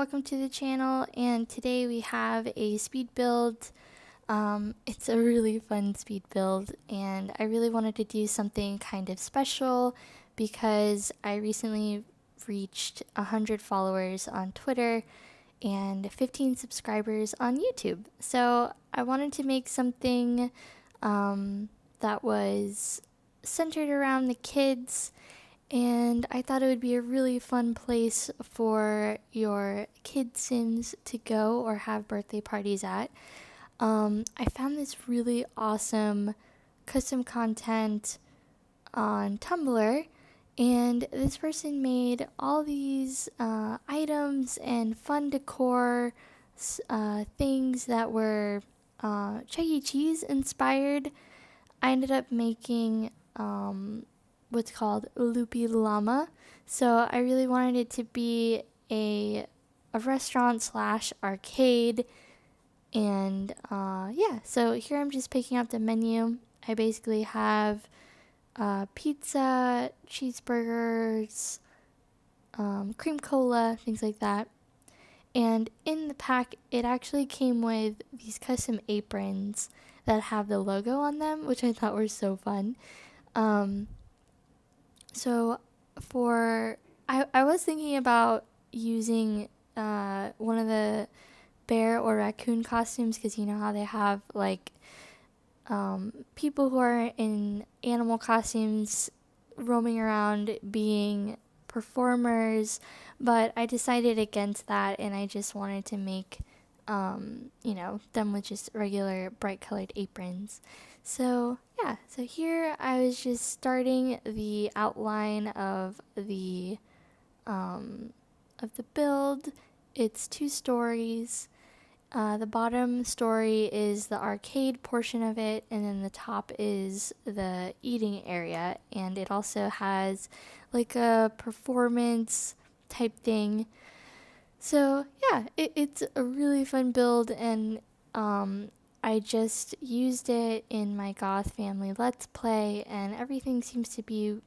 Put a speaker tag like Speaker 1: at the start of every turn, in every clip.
Speaker 1: welcome to the channel, and today we have a speed build. It's a really fun speed build, and I really wanted to do something kind of special because I recently reached 100 followers on Twitter and 15 subscribers on YouTube. So I wanted to make something that was centered around the kids, and I thought it would be a really fun place for your kid Sims to go or have birthday parties at. I found this really awesome custom content on Tumblr, and this person made all these items and fun decor things that were Chuck E. Cheese inspired. I ended up making what's called Loopy Llama. So I really wanted it to be a restaurant slash arcade. And yeah, so here I'm just picking up the menu. I basically have pizza, cheeseburgers, cream cola, things like that. And in the pack, it actually came with these custom aprons that have the logo on them, which I thought were so fun. So I was thinking about using one of the bear or raccoon costumes, because you know how they have like people who are in animal costumes roaming around being performers, but I decided against that, and I just wanted to make them with just regular bright colored aprons. So yeah, so here I was just starting the outline of the build. It's 2 stories. The bottom story is the arcade portion of it, and then the top is the eating area, and it also has like a performance type thing. So yeah, it's a really fun build, and I just used it in my Goth Family Let's Play, and everything seems to be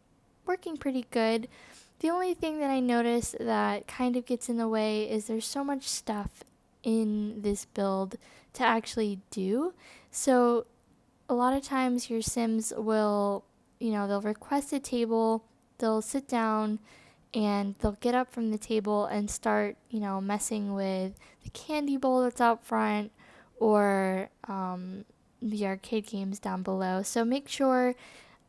Speaker 1: working pretty good. The only thing that I noticed that kind of gets in the way is there's so much stuff in this build to actually do. So a lot of times your Sims will, they'll request a table, they'll sit down, and they'll get up from the table and start, messing with the candy bowl that's out front, or the arcade games down below. So make sure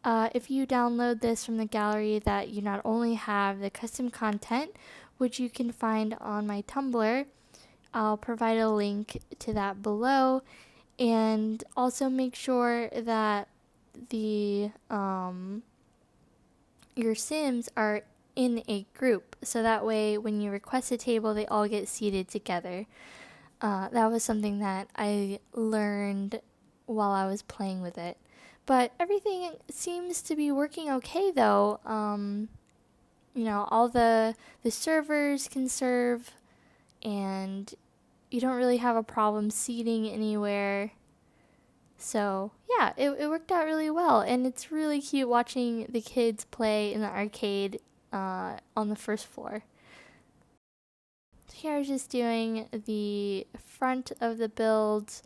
Speaker 1: if you download this from the gallery that you not only have the custom content, which you can find on my Tumblr. I'll provide a link to that below, and also make sure that the your Sims are in a group, so that way when you request a table, they all get seated together. That was something that I learned while I was playing with it. But everything seems to be working okay, though. All the servers can serve, and you don't really have a problem seating anywhere. So yeah, it worked out really well, and it's really cute watching the kids play in the arcade on the first floor. Here I was just doing the front of the build,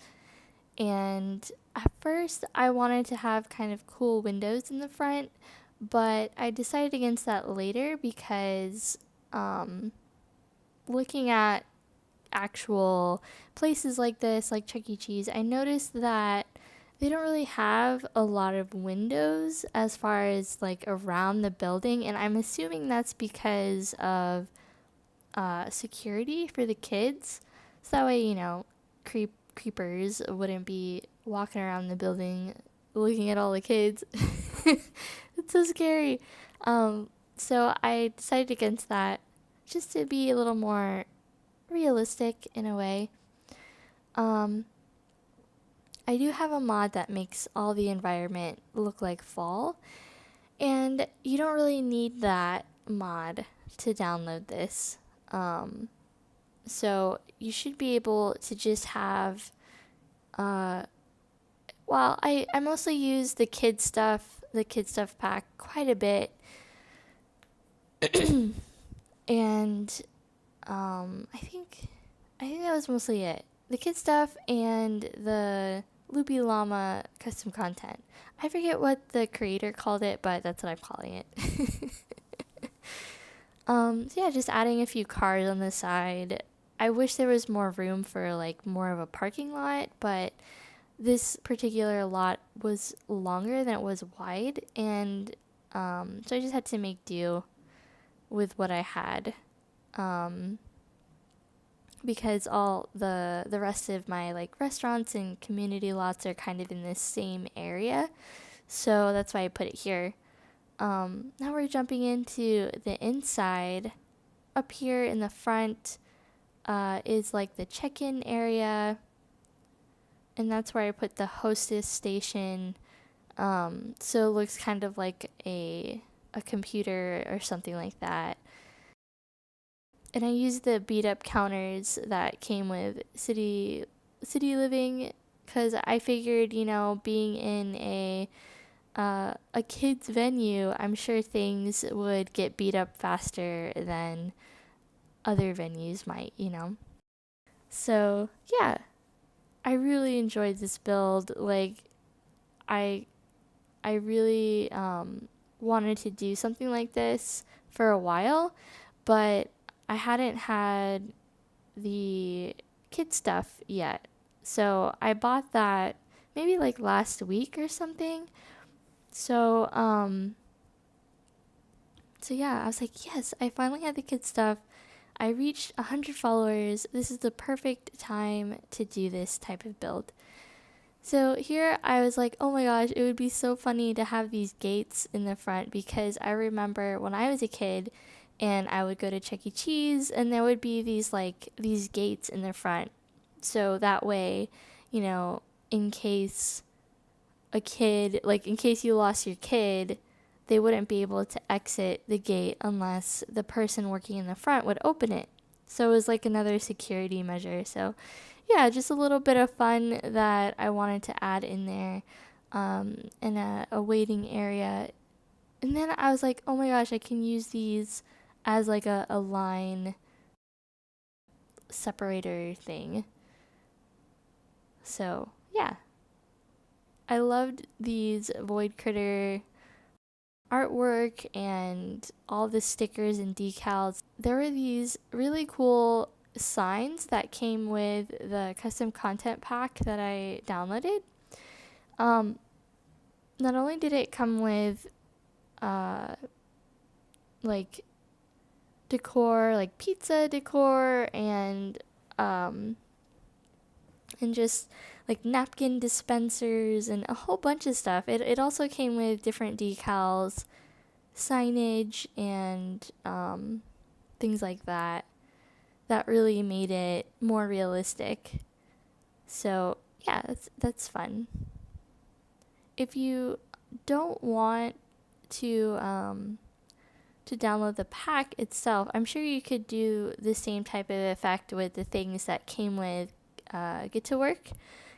Speaker 1: and at first I wanted to have kind of cool windows in the front, but I decided against that later because looking at actual places like this, like Chuck E. Cheese, I noticed that they don't really have a lot of windows as far as like around the building, and I'm assuming that's because of security for the kids, so that way creepers wouldn't be walking around the building looking at all the kids. It's so scary. So I decided against that, just to be a little more realistic in a way. I do have a mod that makes all the environment look like fall, and you don't really need that mod to download this. So you should be able to just have I mostly use the kid stuff pack quite a bit. And I think that was mostly it. The kid stuff and the Loopy Llama custom content. I forget what the creator called it, but that's what I'm calling it. So yeah, just adding a few cars on the side. I wish there was more room for like more of a parking lot, but this particular lot was longer than it was wide, and so I just had to make do with what I had. Um, because all the rest of my like restaurants and community lots are kind of in this same area, so that's why I put it here. Now we're jumping into the inside. Up here in the front is like the check-in area, and that's where I put the hostess station. So it looks kind of like a computer or something like that. And I used the beat up counters that came with City Living, because I figured, being in a kids venue, I'm sure things would get beat up faster than other venues might. So yeah, I really enjoyed this build. Like, I I really wanted to do something like this for a while, but I hadn't had the kid stuff yet. So I bought that maybe like last week or something. So so yeah, I was like, yes, I finally had the kid stuff. I reached 100 followers. This is the perfect time to do this type of build. So here I was like, oh my gosh, it would be so funny to have these gates in the front, because I remember when I was a kid and I would go to Chuck E. Cheese and there would be these gates in the front. So that way, in case in case you lost your kid, they wouldn't be able to exit the gate unless the person working in the front would open it. So it was like another security measure. So yeah, just a little bit of fun that I wanted to add in there, in a waiting area. And then I was like, oh my gosh, I can use these as like a line separator thing. So yeah, I loved these Void Critter artwork and all the stickers and decals. There were these really cool signs that came with the custom content pack that I downloaded. Not only did it come with like decor, like pizza decor, and just like napkin dispensers and a whole bunch of stuff. It also came with different decals, signage, and things like that. That really made it more realistic. So yeah, that's fun. If you don't want to download the pack itself, I'm sure you could do the same type of effect with the things that came with Get to Work,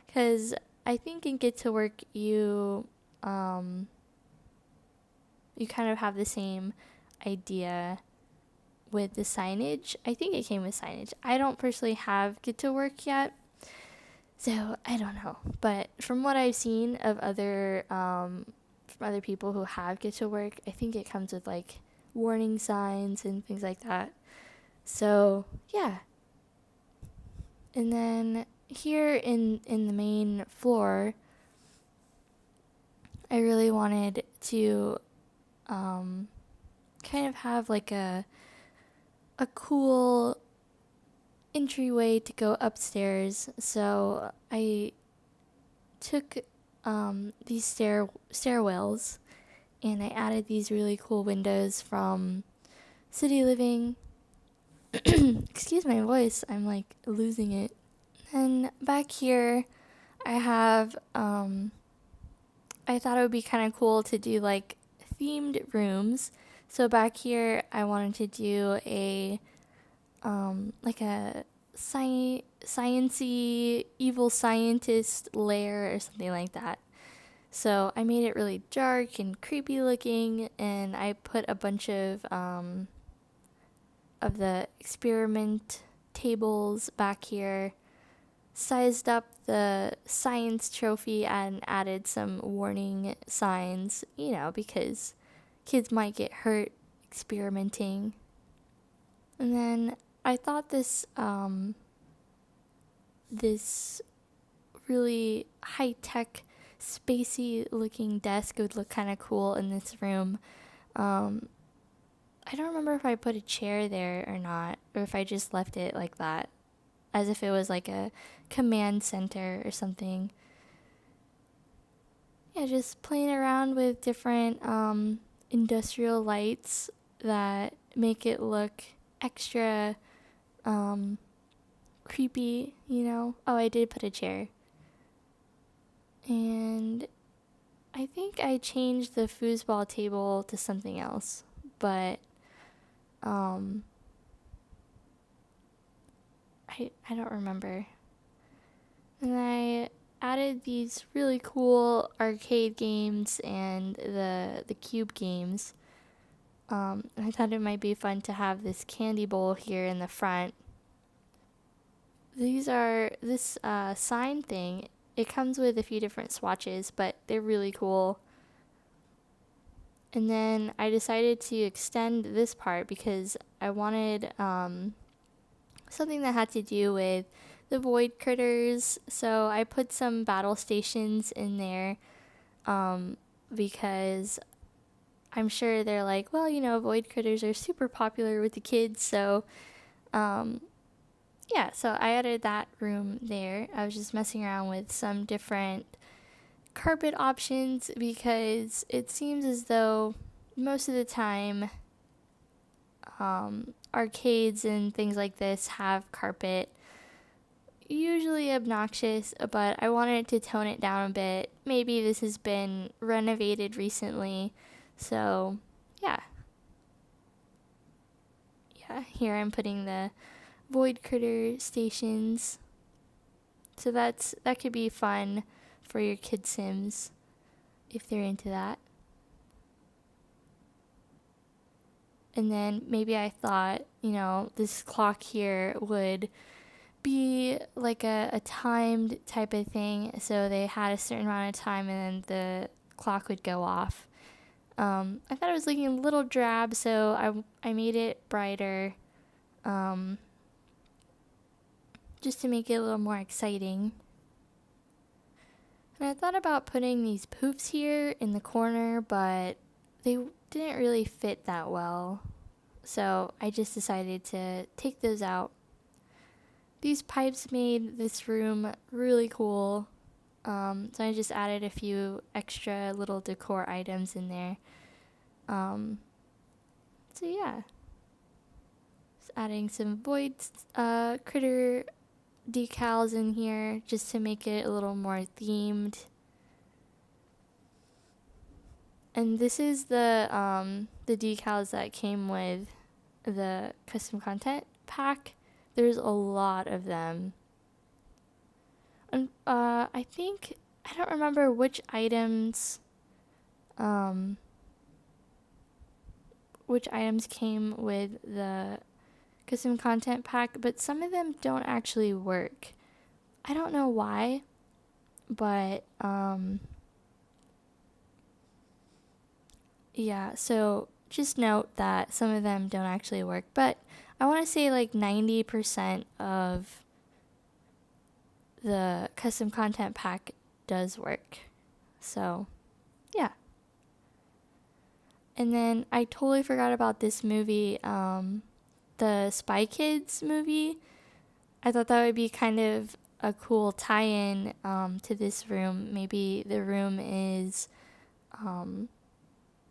Speaker 1: because I think in Get to Work you kind of have the same idea with the signage. I think it came with signage. I don't personally have Get to Work yet, so I don't know. But from what I've seen of from other people who have Get to Work, I think it comes with like warning signs and things like that. So yeah. And then here in the main floor, I really wanted to kind of have like a cool entryway to go upstairs. So I took these stairwells and I added these really cool windows from City Living. Excuse my voice, I'm like losing it. And back here I have I thought it would be kind of cool to do like themed rooms. So back here I wanted to do a like a science-y evil scientist lair or something like that. So I made it really dark and creepy looking, and I put a bunch of of the experiment tables back here, sized up the science trophy and added some warning signs, because kids might get hurt experimenting. And then I thought this really high-tech, spacey looking desk would look kind of cool in this room. I don't remember if I put a chair there or not, or if I just left it like that, as if it was like a command center or something. Yeah, just playing around with different industrial lights that make it look extra creepy, Oh, I did put a chair. And I think I changed the foosball table to something else, but I don't remember. And I added these really cool arcade games and the cube games. I thought it might be fun to have this candy bowl here in the front. This sign thing, it comes with a few different swatches, but they're really cool. And then I decided to extend this part because I wanted something that had to do with the void critters. So I put some battle stations in there because I'm sure they're like, well, void critters are super popular with the kids. So yeah, so I added that room there. I was just messing around with some different carpet options because it seems as though most of the time arcades and things like this have carpet, usually obnoxious, but I wanted to tone it down a bit. Maybe this has been renovated recently, so yeah, here I'm putting the void critter stations, so that could be fun for your kid Sims if they're into that. And then maybe I thought, this clock here would be like a timed type of thing. So they had a certain amount of time and then the clock would go off. I thought it was looking a little drab, so I made it brighter just to make it a little more exciting. And I thought about putting these poofs here in the corner, but they didn't really fit that well. So I just decided to take those out. These pipes made this room really cool. So I just added a few extra little decor items in there. So yeah. Just adding some void critter decals in here just to make it a little more themed. And this is the decals that came with the custom content pack. There's a lot of them. And I don't remember which items came with the custom content pack, but some of them don't actually work. I don't know why, but yeah, so just note that some of them don't actually work, but I want to say like 90% of the custom content pack does work. So, yeah. And then I totally forgot about this movie, the Spy Kids movie. I thought that would be kind of a cool tie-in to this room. Maybe the room is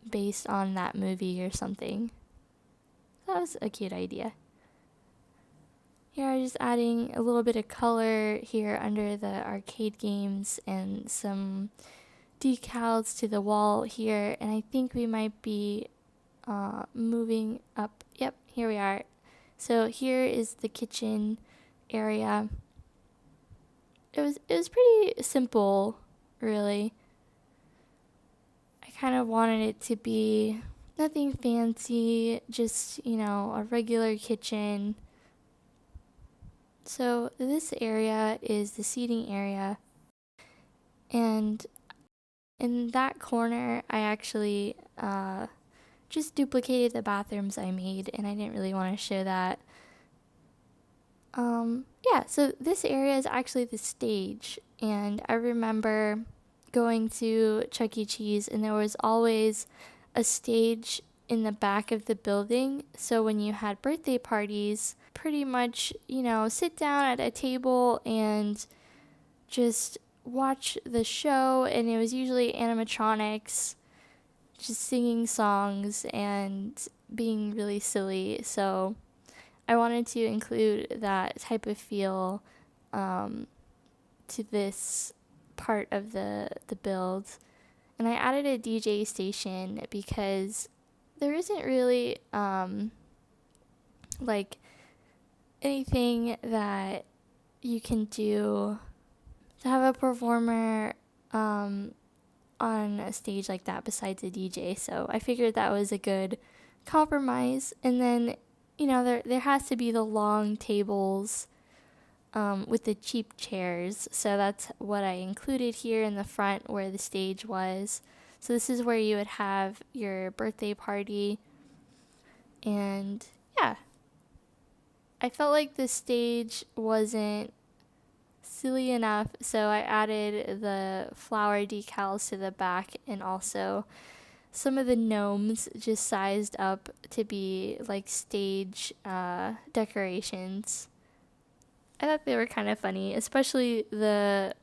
Speaker 1: based on that movie or something. That was a cute idea. Here I'm just adding a little bit of color here under the arcade games and some decals to the wall here. And I think we might be moving up. Yep, here we are. So here is the kitchen area. It was pretty simple, really. I kind of wanted it to be Nothing fancy, just, a regular kitchen. So this area is the seating area, and in that corner I actually just duplicated the bathrooms I made, and I didn't really want to show that. Yeah, so this area is actually the stage, and I remember going to Chuck E. Cheese, and there was always a stage in the back of the building. So when you had birthday parties, pretty much, sit down at a table and just watch the show, and it was usually animatronics just singing songs and being really silly. So I wanted to include that type of feel to this part of the build. And I added a DJ station because there isn't really like anything that you can do to have a performer on a stage like that besides a DJ. So I figured that was a good compromise. And then, there has to be the long tables with the cheap chairs. So that's what I included here in the front where the stage was. So this is where you would have your birthday party. And yeah, I felt like the stage wasn't silly enough, so I added the flower decals to the back, and also some of the gnomes just sized up to be like stage decorations. I thought they were kind of funny, especially the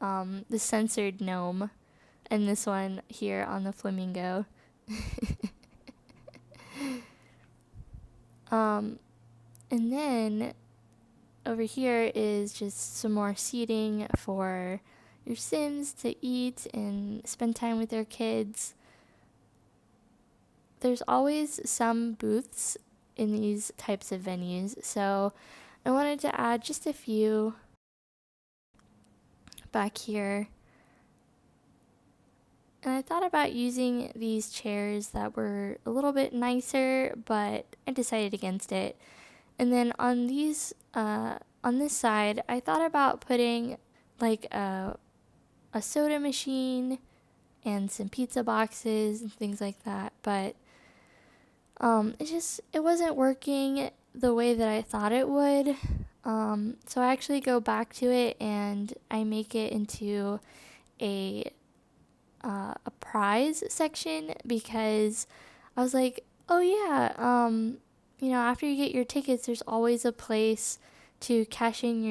Speaker 1: censored gnome, and this one here on the flamingo. And then over here is just some more seating for your Sims to eat and spend time with their kids. There's always some booths in these types of venues, so I wanted to add just a few back here. And I thought about using these chairs that were a little bit nicer, but I decided against it. And then on these, on this side, I thought about putting like a soda machine and some pizza boxes and things like that, but it wasn't working the way that I thought it would. So I actually go back to it and I make it into a prize section, because I was like, oh yeah, after you get your tickets, there's always a place to cash in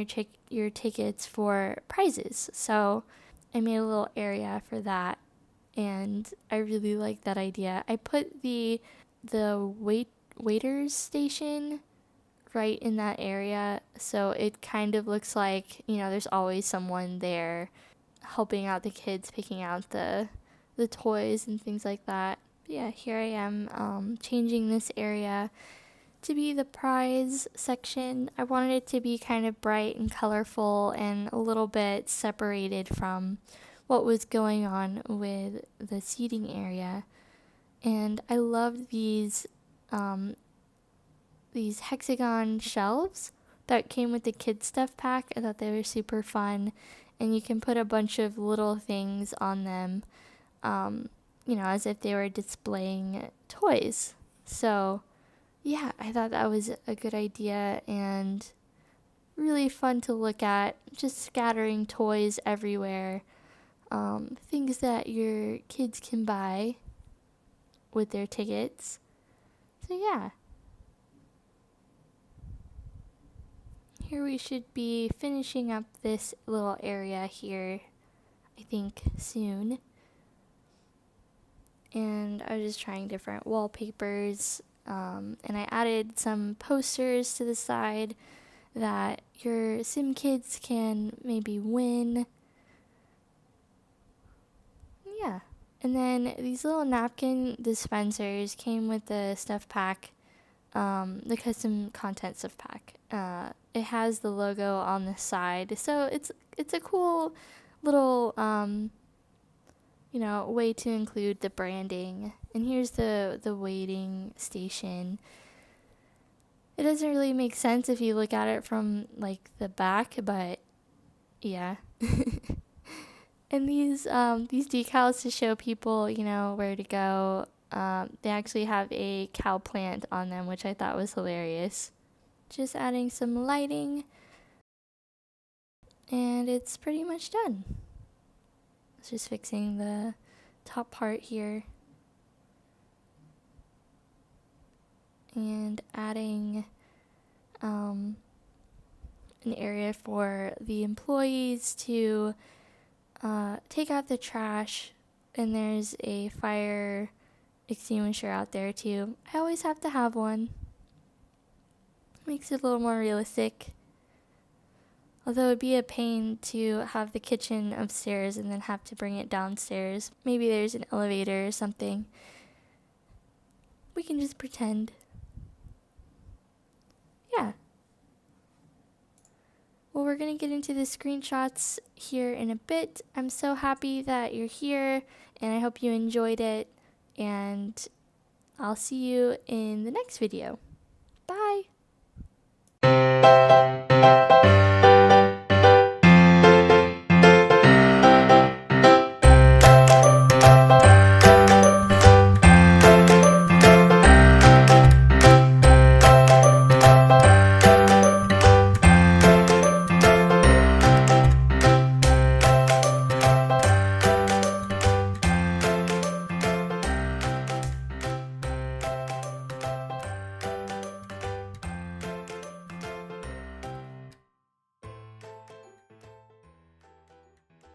Speaker 1: your tickets for prizes. So I made a little area for that, and I really like that idea. I put the waiters station right in that area, so it kind of looks like, there's always someone there helping out the kids, picking out the toys and things like that. But yeah, here I am changing this area to be the prize section. I wanted it to be kind of bright and colorful and a little bit separated from what was going on with the seating area. And I loved these hexagon shelves that came with the kids stuff pack. I thought they were super fun, and you can put a bunch of little things on them, as if they were displaying toys. So yeah, I thought that was a good idea and really fun to look at, just scattering toys everywhere, things that your kids can buy with their tickets. So yeah, here we should be finishing up this little area here, I think, soon. And I was just trying different wallpapers, and I added some posters to the side that your Sim kids can maybe win. Yeah. And then these little napkin dispensers came with the stuff pack, the custom content stuff pack. It has the logo on the side, so it's a cool little way to include the branding And here's the waiting station. It doesn't really make sense if you look at it from like the back, but yeah. And these decals to show people, you know, where to go. They actually have a cow plant on them, which I thought was hilarious. Just adding some lighting, and it's pretty much done. It's just fixing the top part here. And adding an area for the employees to take out the trash, and there's a fire extinguisher out there too. I always have to have one. Makes it a little more realistic. Although it'd be a pain to have the kitchen upstairs and then have to bring it downstairs. Maybe there's an elevator or something. We can just pretend. Yeah. Well, we're going to get into the screenshots here in a bit. I'm so happy that you're here, and I hope you enjoyed it. And I'll see you in the next video. Bye!